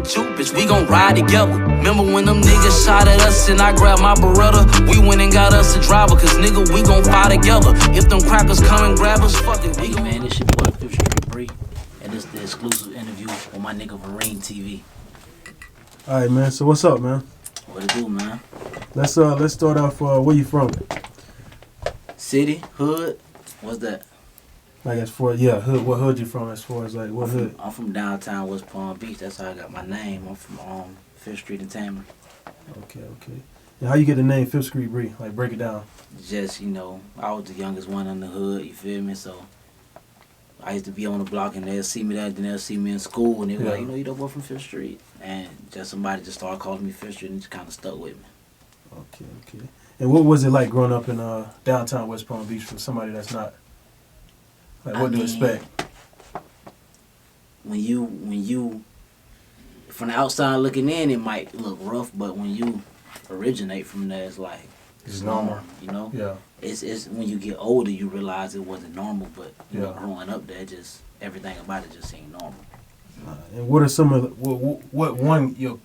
with you, bitch, we gon' ride together. Remember when them niggas shot at us and I grabbed my Beretta? We went and got us a driver, cause nigga, we gon' fight together. If them crackers come and grab us, fuck it, we gon'. Man, this your boy, 5th Street Bree, and this the exclusive interview on my nigga Vereen TV. Alright, man, so what's up, man? What it do, man? Let's start off, where you from? City, hood, what's that? Like as far, yeah, hood. What hood you from? As far as like what hood? I'm from downtown West Palm Beach. That's how I got my name. I'm from 5th Street in Tamron. Okay. And how you get the name 5th Street Bree? Like break it down. Just, I was the youngest one in the hood, you feel me? So I used to be on the block and they'll see me there, then they'll see me in school and they were like, you the boy from 5th Street. And just somebody just started calling me 5th Street and it just kind of stuck with me. Okay. And what was it like growing up in downtown West Palm Beach for somebody that's not? Like what to expect? When you from the outside looking in, it might look rough, but when you originate from there, it's like it's normal. Yeah. It's when you get older, you realize it wasn't normal, but growing up there, just everything about it just seemed normal. And what are some of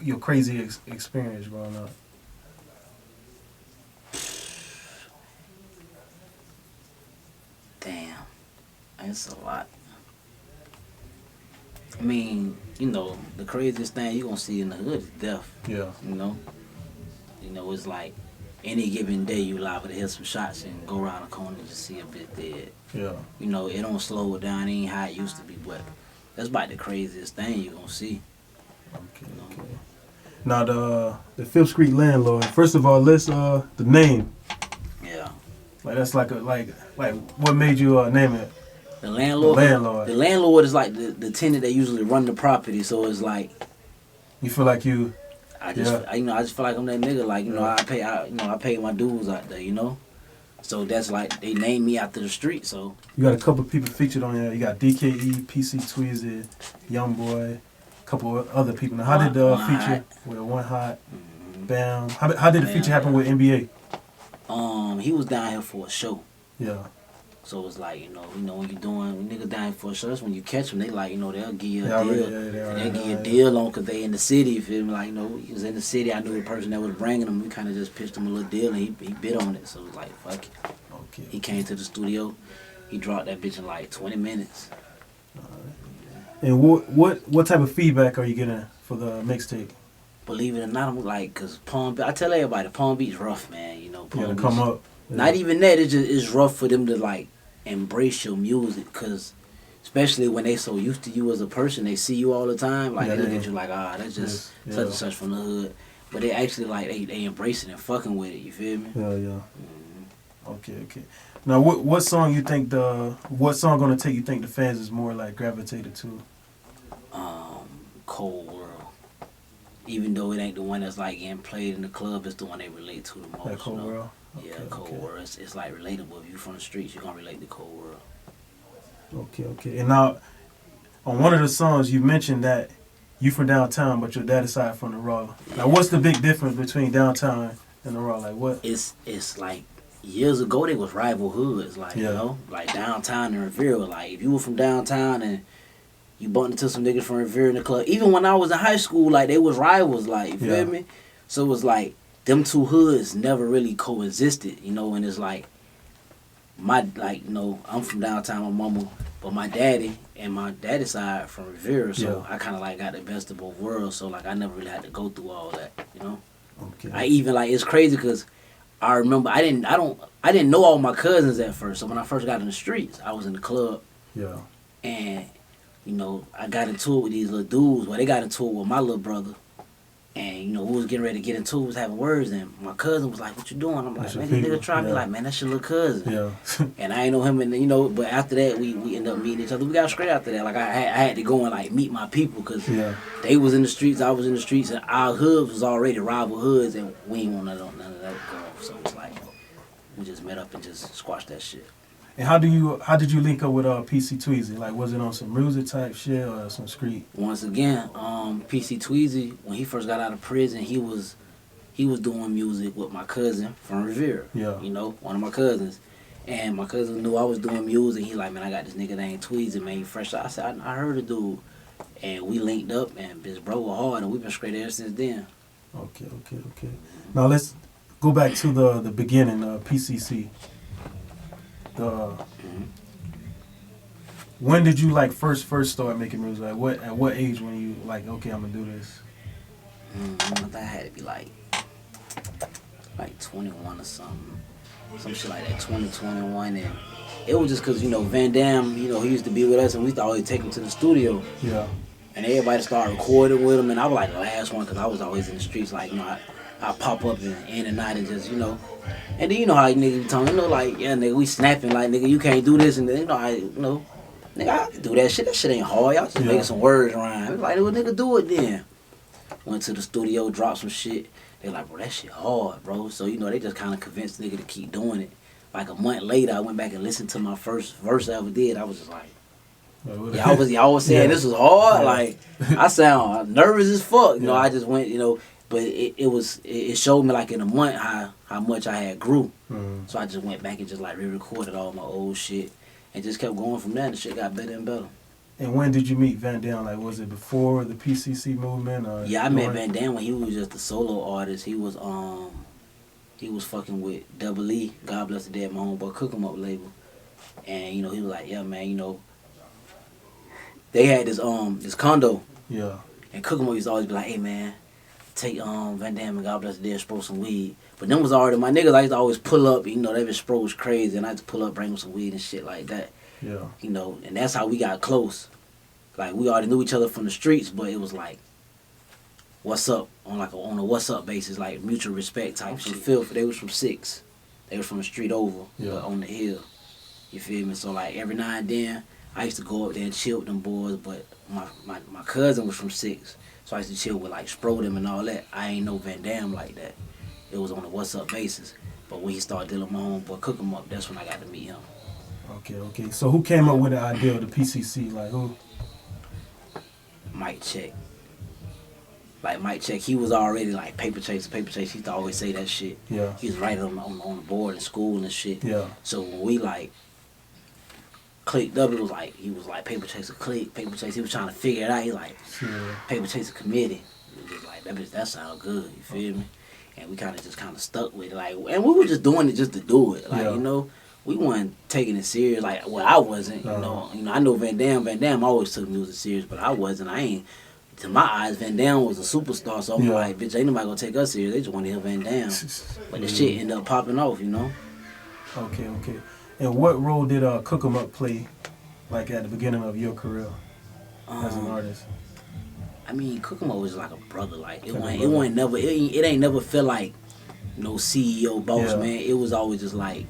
your crazy experience growing up? Damn. It's a lot. I mean, the craziest thing you gonna see in the hood is death. Yeah. It's like any given day you liable to hit some shots and go around the corner and just see a bit dead. Yeah. It don't slow it down. It ain't how it used to be, but that's about the craziest thing you gonna see. Okay. Now the 5th Street landlord. First of all, let's the name. Yeah. Like that's like what made you name it? The landlord. The landlord is like the tenant that usually run the property. So it's like you feel like you. I just feel like I'm that nigga. Like I pay my dues out there. So that's like they named me after the street. So you got a couple of people featured on there. You got DKE, PC Tweezie, Young Boy, a couple of other people. Now how did the feature with One Hot? Bam. How did the feature happen with NBA? He was down here for a show. Yeah. So it's like, when niggas down here for a show, that's when you catch them. They like, they'll give you a deal. They'll give you a deal on because they in the city, you feel me? Like, he was in the city. I knew the person that was bringing him. We kind of just pitched him a little deal and he bid on it. So it was like, fuck it. Okay. He came to the studio. He dropped that bitch in like 20 minutes. And what type of feedback are you getting for the mixtape? Believe it or not, I'm like, because I tell everybody, Palm Beach rough, man. Palm Beach. Come up. Yeah. Not even that, it's rough for them to like embrace your music, because especially when they so used to you as a person, they see you all the time, like they look at you like, that's just such and such from the hood. But they actually like, they embrace it and fucking with it, you feel me? Yeah. Mm-hmm. Okay. Now what song you think gonna take you think the fans is more like gravitated to? Cold World. Even though it ain't the one that's like getting played in the club, it's the one they relate to the most. Like Cold World? Okay, yeah, Cold World. It's like relatable. If you from the streets, you're gonna relate to Cold World. Okay. And now, on one of the songs, you mentioned that you from downtown, but your daddy side from the Raw. Yeah. Now, what's the big difference between downtown and the Raw? Like what? It's like years ago they was rival hoods. Like like downtown and Revere. Like if you were from downtown and you bumped into some niggas from Revere in the club. Even when I was in high school, like they was rivals. Like you feel me? So it was like them two hoods never really coexisted, and it's like I'm from downtown, my mama, but my daddy and my daddy's side from Revere, so I kind of like got the best of both worlds, so like I never really had to go through all that, Okay. I even like, it's crazy because I remember I didn't know all my cousins at first, so when I first got in the streets, I was in the club, and I got into it with these little dudes. Well, they got into it with my little brother. And, we was getting ready to get into it, was having words, and my cousin was like, what you doing? I'm like, man, this nigga tried me, like, man, that's your little cousin. Yeah. And I ain't know him, and, but after that, we ended up meeting each other. We got straight after that. Like, I had to go and, like, meet my people, because they was in the streets, I was in the streets, and our hoods was already rival hoods, and we ain't want none of that go off. So it's like, we just met up and just squashed that shit. And how did you link up with PC Tweezie? Like, was it on some music type shit or some street? Once again, PC Tweezie, when he first got out of prison, he was doing music with my cousin from Revere. Yeah. One of my cousins. And my cousin knew I was doing music. He like, man, I got this nigga named Tweezie, man, he fresh. I said, I heard a dude. And we linked up and bitch bro hard, and we've been straight ever since then. Okay. Now let's go back to the beginning, PCC. When did you like first start making music? Like at what age when you like, okay, I'm gonna do this? I think I had to be like 21 or something, some shit like that, 21, and it was just cause Van Damme, he used to be with us, and we used to always take him to the studio. Yeah. And everybody started recording with him, and I was like the last one because I was always in the streets. Like, I pop up in and out and just, And then how niggas be talking, like, yeah, nigga, we snapping, like, nigga, you can't do this. And then, nigga, I can do that shit. That shit ain't hard. Y'all just making some words rhyme. Like, well, nigga, do it then. Went to the studio, dropped some shit. They like, bro, that shit hard, bro. So, they just kind of convinced nigga to keep doing it. Like, a month later, I went back and listened to my first verse I ever did. I was just like, y'all was saying this was hard. Like, I sound nervous as fuck. I just went, but it showed me like in a month how much I had grew. Mm-hmm. So I just went back and just like re-recorded all my old shit and just kept going from there. And the shit got better and better. And when did you meet Van Damme? Like, was it before the PCC movement? Or I met Van Damme when he was just a solo artist. He was fucking with Double E, God bless the dead, my homeboy, Cook 'em Up label. And he was like, yeah, man, they had this condo. Yeah. And Cook 'em Up used to always be like, hey man, take Van Damme and God bless the dead, spro some weed. But them was already my niggas. I used to always pull up, they just spro was crazy, and I used to pull up, bring them some weed and shit like that. Yeah. And that's how we got close. Like, we already knew each other from the streets, but it was like, what's up? On a what's up basis, like mutual respect type shit. They was from 6. They was from the street over, but on the hill. You feel me? So like every now and then I used to go up there and chill with them boys, but my cousin was from 6. So I used to chill with like Spro them and all that. I ain't know Van Damme like that. It was on a what's up basis. But when he started dealing with my homeboy Cook 'em Up, that's when I got to meet him. Okay. So who came up with the idea of the PCC? Like who? Mike Check. Like Mike Check, he was already like paper chase. He used to always say that shit. Yeah. He was right on the board in school and shit. Yeah. So when we like clicked up, he was like paper chase a click, paper chase. He was trying to figure it out. He like paper chase a committee. It was just like that sound good. You feel me? And we kind of stuck with it. Like, and we were just doing it just to do it. Like we weren't taking it serious. Like, well, I wasn't. I know Van Damme always took music serious, but I wasn't. I ain't. To my eyes, Van Damme was a superstar, so I'm like, bitch, ain't nobody gonna take us serious. They just want to hear Van Damme. But the shit ended up popping off, Okay. And what role did Cook 'em Up play, like at the beginning of your career as an artist? I mean, Cook 'em Up was like a brother. Like it ain't never felt like no CEO boss man. It was always just like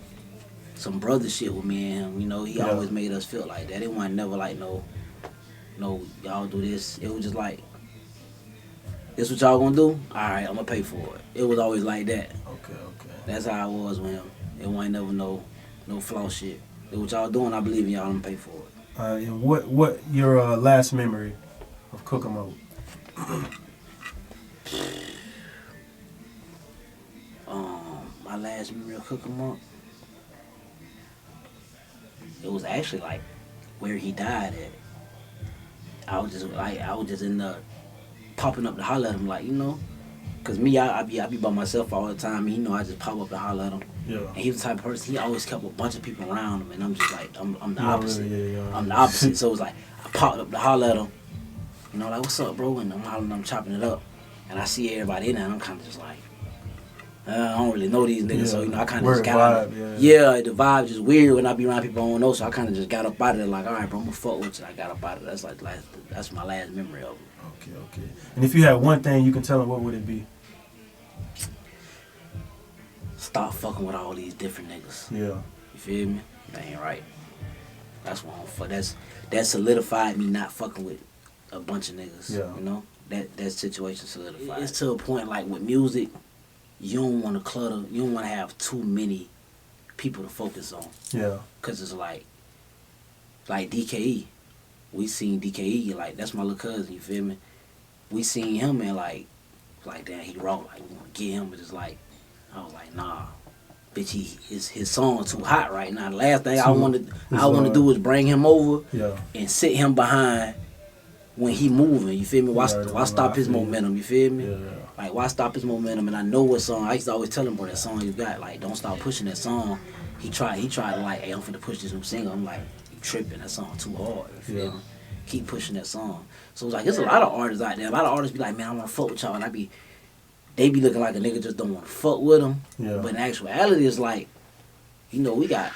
some brother shit with me and him. He always made us feel like that. It wasn't never like no, y'all do this. It was just like, this what y'all gonna do? Alright, I'm gonna pay for it. It was always like that. Okay. That's how it was with him. It wasn't never no flaw shit. This what y'all doing, I believe in y'all, I'm gonna pay for it. And what your last memory of Cook 'em Up? My last memory of Cook 'em Up, it was actually like where he died at. I was just in the popping up to holler at him, like, cause me, I be by myself all the time. And, I just pop up to holler at him. Yeah. And he was the type of person, he always kept a bunch of people around him, and I'm just like, I'm the opposite. I'm the opposite. So it was like I popped up to holler at him, like, what's up, bro? And I'm hollering, I'm chopping it up, and I see everybody in there, and I'm kind of just like, I don't really know these niggas, so I kind of just got out. The vibe just weird when I be around people I don't know, so I kind of just got up out of there like, all right, bro, I'm gonna fuck with you. I got up out of there. That's my last memory of it. Okay. And if you had one thing you can tell them, what would it be? Stop fucking with all these different niggas. Yeah. You feel me? That ain't right. That's what I'm for. That solidified me not fucking with a bunch of niggas. Yeah. That situation solidified. It's to a point like with music, you don't want to clutter. You don't want to have too many people to focus on. Yeah. Cause it's like DKE. We seen DKE, like, that's my little cousin. You feel me? We seen him and like damn, he raw. Like, we want to get him, but it's like, I was like, nah, bitch, his song too hot right now. The last thing I want to do is bring him over and sit him behind when he moving. You feel me? Why stop his momentum? You feel me? Yeah. Like why stop his momentum? And I know what song. I used to always tell him, bro, that song you got. Like don't stop pushing that song. He tried to like, hey, I'm finna push this new single. I'm like, you tripping? That song too hard. You feel me? Keep pushing that song. So it's like there's a lot of artists out there. A lot of artists be like, man, I want to fuck with y'all, and they be looking like a nigga just don't want to fuck with them. Yeah. But in actuality, it's like, you know, we got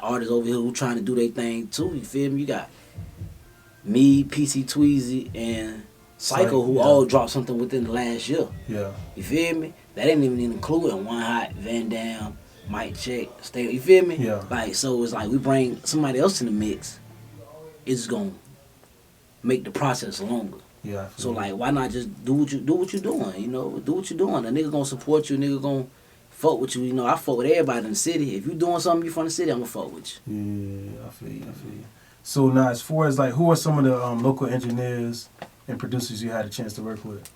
artists over here who trying to do their thing too. You feel me? You got me, PC Tweezie, and Psycho who all dropped something within the last year. Yeah. You feel me? That ain't even including One Hot, Van Dam, Mike Check, Stay. You feel me? Yeah. Like so, it's like we bring somebody else in the mix. It's gonna make the process longer. Yeah. So like, why not just do what you doing? You know, do what you doing. A nigga gonna support you. A nigga gonna fuck with you. You know, I fuck with everybody in the city. If you doing something you from the city, I'm gonna fuck with you. Yeah, I feel you. So now, as far as like, who are some of the local engineers and producers you had a chance to work with?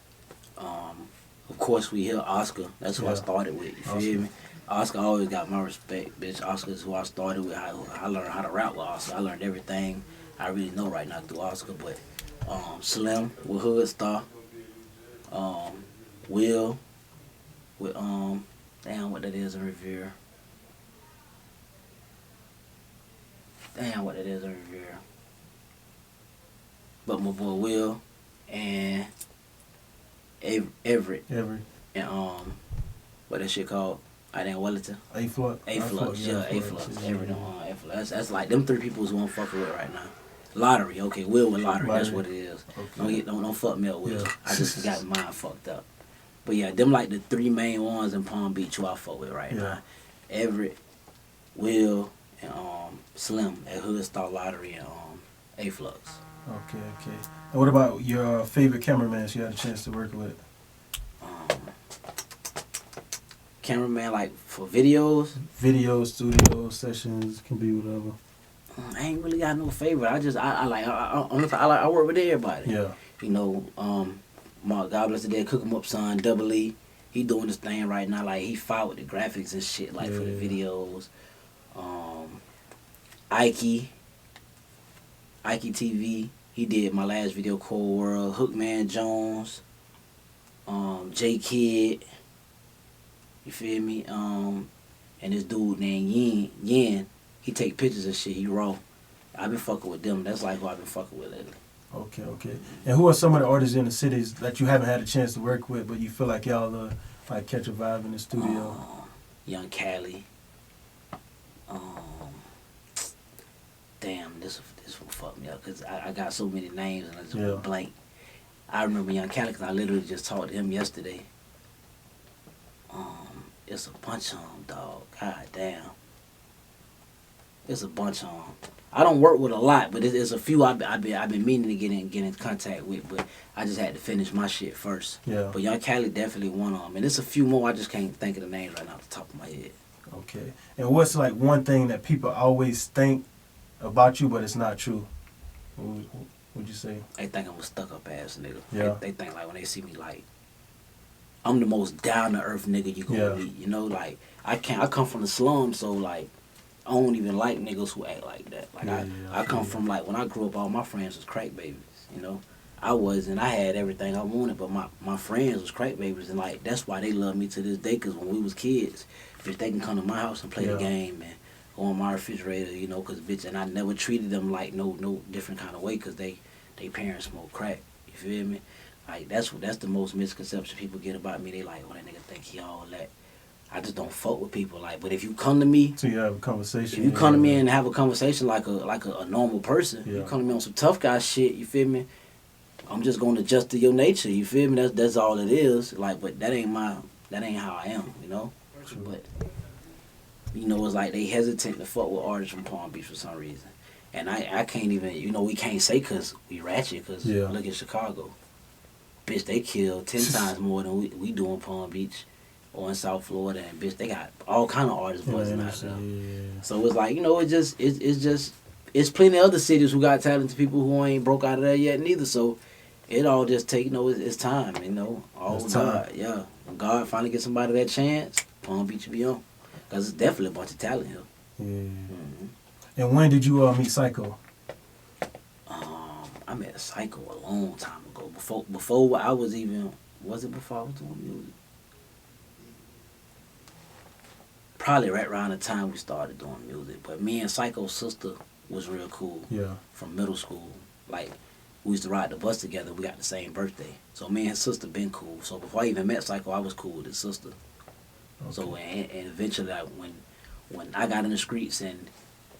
Of course, we hear Oscar. That's who I started with. You feel me? Oscar always got my respect, bitch. Oscar is who I started with. I learned how to rap with Oscar. I learned everything I really know right now through Oscar. But Slim with Hood Star, Will with damn what that is in Revere. But my boy Will and Everett. And what that shit called? I didn't Wellington. A-Flux. A-Flux. Everett. A-Flux. That's like them three people is who I'm fucking with right now. Lottery, okay, Will with Lottery, that's what it is. Okay. Don't fuck me up, Will. Yeah. I just got mine fucked up. But yeah, them like the three main ones in Palm Beach who I fuck with right now. Everett, Will, and Slim at Hood Star Lottery and A-Flux. Okay. And what about your favorite cameraman you had a chance to work with? Cameraman like for videos? Videos, studio sessions, can be whatever. I ain't really got no favorite. I work with everybody. Yeah. You know, my God bless the dead, Cook 'em Up son, Double E. He doing this thing right now. Like he fought with the graphics and shit, like for the videos. Ike TV. He did my last video, Cold World. Hookman Jones. J Kid. You feel me? And this dude named Yin. He take pictures of shit. He raw. I've been fucking with them. That's like who I've been fucking with lately. Okay. And who are some of the artists in the cities that you haven't had a chance to work with, but you feel like y'all like catch a vibe in the studio? Young Cali. Damn, this will fuck me up because I got so many names and I just went blank. I remember Young Cali because I literally just talked to him yesterday. It's a bunch of them, dog. God damn. It's a bunch of them. I don't work with a lot, but there's a few I've been meaning to get in contact with, but I just had to finish my shit first. Yeah. But Young Cali definitely one of them, and there's a few more I just can't think of the names right now off the top of my head. Okay. And what's like one thing that people always think about you, but it's not true? What would you say? They think I'm a stuck-up ass nigga. Yeah. They think like when they see me like I'm the most down-to-earth nigga you gonna meet. You know, like I come from the slums, so like I don't even like niggas who act like that. Like I come from like when I grew up, all my friends was crack babies. You know, I had everything I wanted, but my friends was crack babies, and like that's why they love me to this day. Cause when we was kids, bitch, they can come to my house and play the game and go on my refrigerator. You know, cause bitch, and I never treated them like no different kind of way, cause they parents smoke crack. You feel me? Like that's the most misconception people get about me. They like, oh, that nigga think he all that. I just don't fuck with people. Like, but if you come to me, so you have a conversation. If you come to me and have a conversation like a normal person, you come to me on some tough guy shit. You feel me? I'm just gonna adjust to your nature. You feel me? That's all it is. Like, but that ain't how I am. You know. True. But you know, it's like they hesitant to fuck with artists from Palm Beach for some reason, and I can't even. You know, we can't say cause we ratchet. Cause look at Chicago. Bitch, they kill 10 times more than we do in Palm Beach or in South Florida, and bitch, they got all kind of artists buzzing out there. Yeah. So it's like, you know, it's plenty of other cities who got talented people who ain't broke out of there yet neither. So it all just take, you know, it's time, you know. All God, yeah. When God finally get somebody that chance, Palm Beach will be on, cause it's definitely a bunch of talent here. Yeah. And when did you meet Psycho? I met Psycho a long time ago. Before I was even, was it before I was doing music? Probably right around the time we started doing music. But me and Psycho's sister was real cool. Yeah. From middle school. Like, we used to ride the bus together. We got the same birthday. So me and his sister been cool. So before I even met Psycho, I was cool with his sister. Okay. So and eventually, like, when I got in the streets and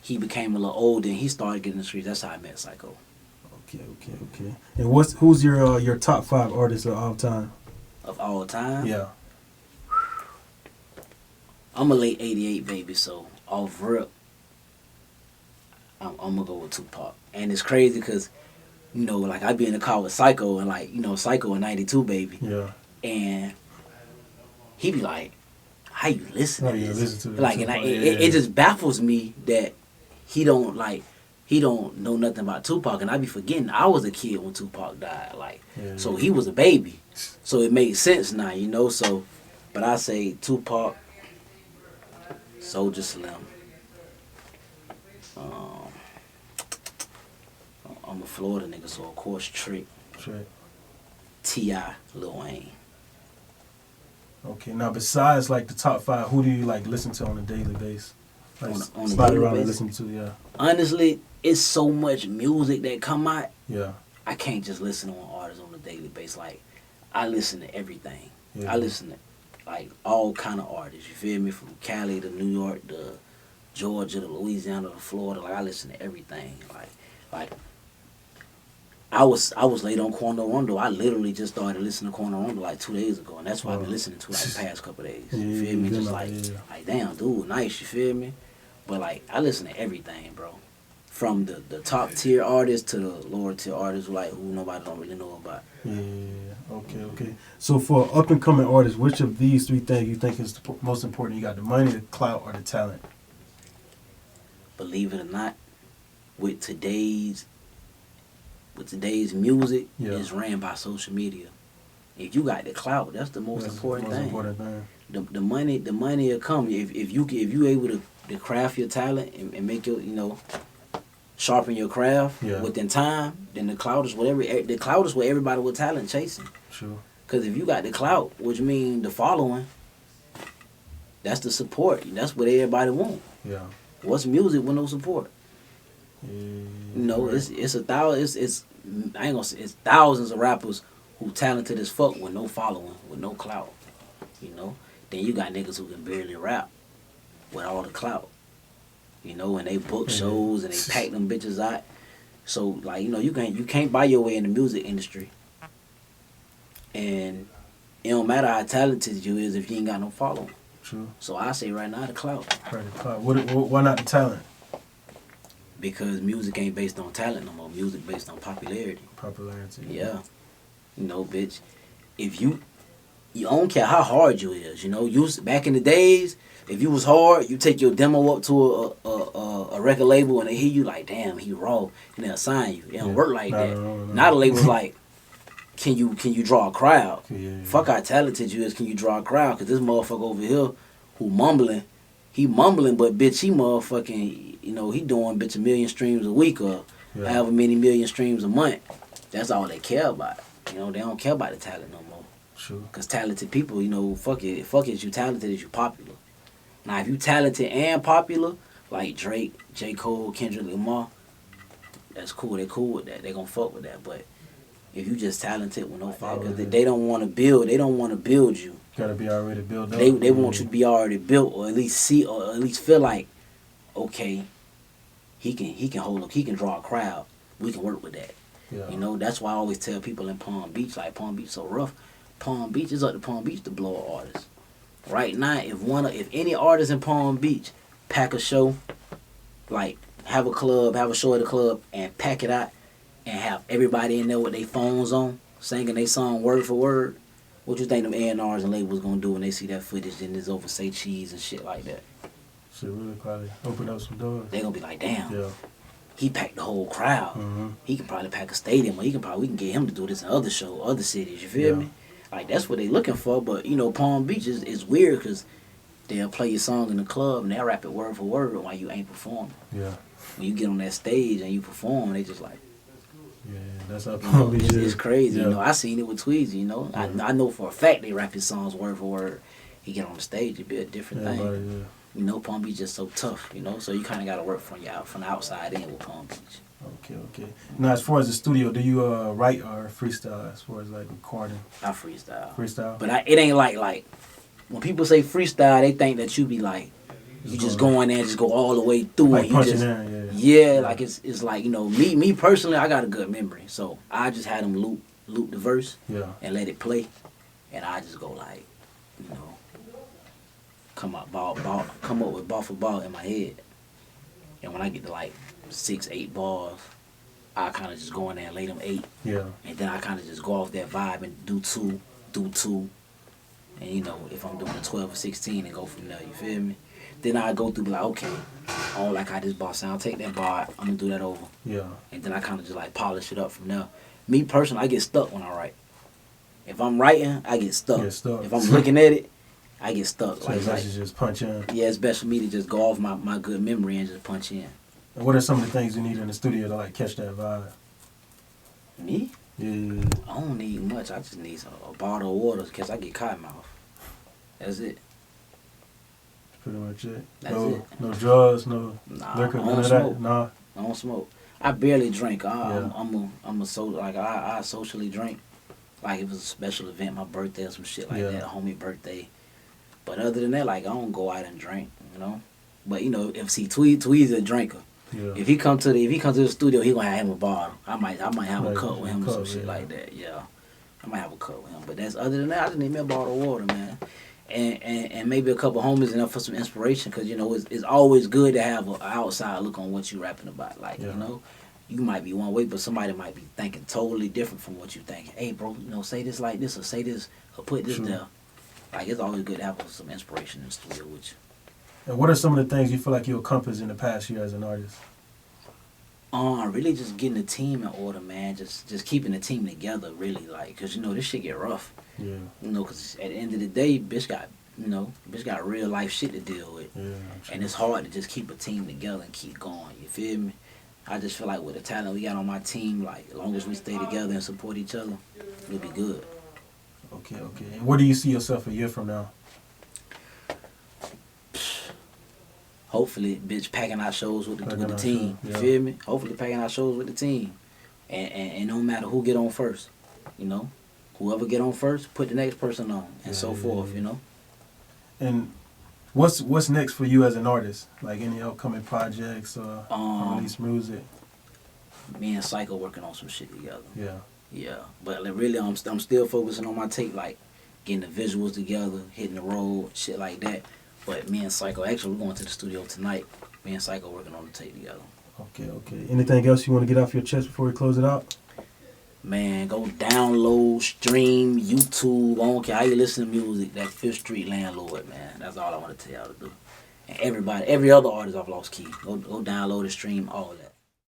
he became a little older and he started getting in the streets, that's how I met Psycho. Okay. And who's your top 5 artists of all time? Of all time? Yeah. I'm a late 88 baby, so off rip, I'm gonna go with Tupac. And it's crazy because, you know, like I be in the car with Psycho and like, you know, Psycho in 92 baby. Yeah. And he be like, how you listen to this? Listen to like, and it just baffles me that he don't know nothing about Tupac, and I be forgetting I was a kid when Tupac died. Like, so he was a baby, so it makes sense now, you know. So, but I say Tupac, Soulja Slim. I'm a Florida nigga, so of course Trick. T.I., Lil Wayne. Okay, now besides like the top 5, who do you like listen to on a daily basis? Like on slide a daily around basis? And listen to, yeah. Honestly, it's so much music that come out. Yeah. I can't just listen to an artist on a daily basis. Like, I listen to everything. Yeah. I listen to like all kind of artists. You feel me? From Cali to New York to Georgia to Louisiana to Florida. Like, I listen to everything. Like I was late on Quando Rondo. I literally just started listening to Quando Rondo like 2 days ago, and that's what I've been listening to like the past couple of days. You feel me? Just like damn, dude, nice. You feel me? But like, I listen to everything, bro. From the top tier artists to the lower tier artists, like who nobody don't really know about. Yeah. Okay. So for up and coming artists, which of these 3 things you think is the most important? You got the money, the clout, or the talent? Believe it or not, with today's music, is ran by social media. If you got the clout, that's the most important thing. The money will come if you able to craft your talent and make your, you know, sharpen your craft within time. Then the clout is what everybody with talent chasing. Sure. Because if you got the clout, which means the following, that's the support. That's what everybody want. Yeah. What's music with no support? Yeah. You know, it's I ain't gonna say it's thousands of rappers who talented as fuck with no following, with no clout. You know, then you got niggas who can barely rap with all the clout. You know, and they book shows and they pack them bitches out. So like, you know, you can't buy your way in the music industry. And it don't matter how talented you is if you ain't got no following. True. So I say right now the clout. Right, the clout. Why not the talent? Because music ain't based on talent no more. Music based on popularity. Yeah. You know, bitch. If you don't care how hard you is, you know, back in the days, if you was hard, you take your demo up to a record label and they hear you like, damn, he raw, and they'll sign you. It don't work like that. No. Now the label's like, can you draw a crowd? Yeah. Fuck how talented you is, can you draw a crowd? Because this motherfucker over here who mumbling, but bitch, he motherfucking, you know, he doing bitch 1 million streams a week or however many million streams a month. That's all they care about. You know, they don't care about the talent no more. Sure. Because talented people, you know, fuck it, you talented is you popular. Now, if you talented and popular, like Drake, J. Cole, Kendrick Lamar, that's cool. They cool with that. They gonna fuck with that. But if you just talented with no followers, they don't want to build. They don't want to build you. Gotta be already built up. They want you to be already built, or at least feel like, okay, he can hold up. He can draw a crowd. We can work with that. Yeah. You know, that's why I always tell people in Palm Beach, like Palm Beach so rough. Palm Beach is up to Palm Beach to blow an artist. Right now, if any artist in Palm Beach pack a show, like have a show at a club and pack it out and have everybody in there with their phones on, singing their song word for word, what you think them A&Rs and labels gonna do when they see that footage and it's over say cheese and shit like that? Shit really probably open up some doors. They gonna be like, damn, he packed the whole crowd. Mm-hmm. He can probably pack a stadium, or we can get him to do this in other cities. You feel me? Like, that's what they looking for. But, you know, Palm Beach is weird because they'll play your song in the club and they'll rap it word for word while you ain't performing. Yeah. When you get on that stage and you perform, they just like, That's how Palm Beach is. It's crazy. You know, I seen it with Tweezie. You know, I know for a fact they rap his songs word for word. He get on the stage, it'd be a different thing. You know, Palm Beach is so tough. You know, so you kind of got to work from the outside in with Palm Beach. Okay. Now, as far as the studio, do you write or freestyle as far as like recording? I freestyle. Freestyle. But it ain't like when people say freestyle, they think that you be like. You just go in there and just go all the way through like it. You just, yeah, like it's like, you know, me personally, I got a good memory. So I just had them loop the verse and let it play. And I just go like, you know, come up with ball for ball in my head. And when I get to like 6-8 bars, I kind of just go in there and lay them 8. Yeah. And then I kind of just go off that vibe and do two. And you know, if I'm doing a 12 or 16 and go from there, you feel me? Then I go through like, okay, I don't like how this bar sound. Take that bar, I'm gonna do that over. Yeah. And then I kind of just like polish it up from there. Me personally, I get stuck when I write. If I'm writing, I get stuck. If I'm looking at it, I get stuck. So it's best to just punch in. Yeah, it's best for me to just go off my good memory and just punch in. And what are some of the things you need in the studio to like catch that vibe? Me? Yeah. I don't need much. I just need a bottle of water because I get cotton mouth. That's it. Pretty much it. That's it. No drugs, no liquor, none of that. Nah. I don't smoke. I barely drink. I'm I socially drink. Like if it was a special event, my birthday or some shit like that, a homie birthday. But other than that, like I don't go out and drink, you know. But you know, if Tweezie a drinker. Yeah. If he come to the studio, he gonna have him a bottle. I might have a cup with him or some shit like that. Yeah. I might have a cup with him. But that's other than that, I just need me a bottle of water, man. And maybe a couple homies enough for some inspiration, because you know it's always good to have an outside look on what you rapping about. Like you know, you might be one way, but somebody might be thinking totally different from what you thinking. Hey, bro, you know, say this like this, or say this, or put this there. Like it's always good to have some inspiration in the studio with you. And what are some of the things you feel like you accomplished in the past year as an artist? Really just getting the team in order, man. Just keeping the team together, really, like, cause you know this shit get rough. Yeah. You know, cause at the end of the day, bitch got real life shit to deal with. Yeah. And it's hard to just keep a team together and keep going. You feel me? I just feel like with the talent we got on my team, like as long as we stay together and support each other, we'll be good. Okay. And where do you see yourself a year from now? Hopefully, bitch, packing our shows with the team. You feel me? Hopefully, packing our shows with the team, and no matter who get on first, you know, whoever get on first, put the next person on, and so forth. You know. And what's next for you as an artist? Like any upcoming projects or release music? Me and Psycho working on some shit together. Yeah. But like, really, I'm still focusing on my tape, like getting the visuals together, hitting the road, shit like that. But me and Psycho, actually, we're going to the studio tonight. Me and Psycho working on the tape together. Okay. Anything else you want to get off your chest before we close it out? Man, go download, stream, YouTube. I don't care how you listen to music. That Fifth Street Landlord, man. That's all I want to tell y'all to do. And every other artist off Lost Key, go download and stream all that.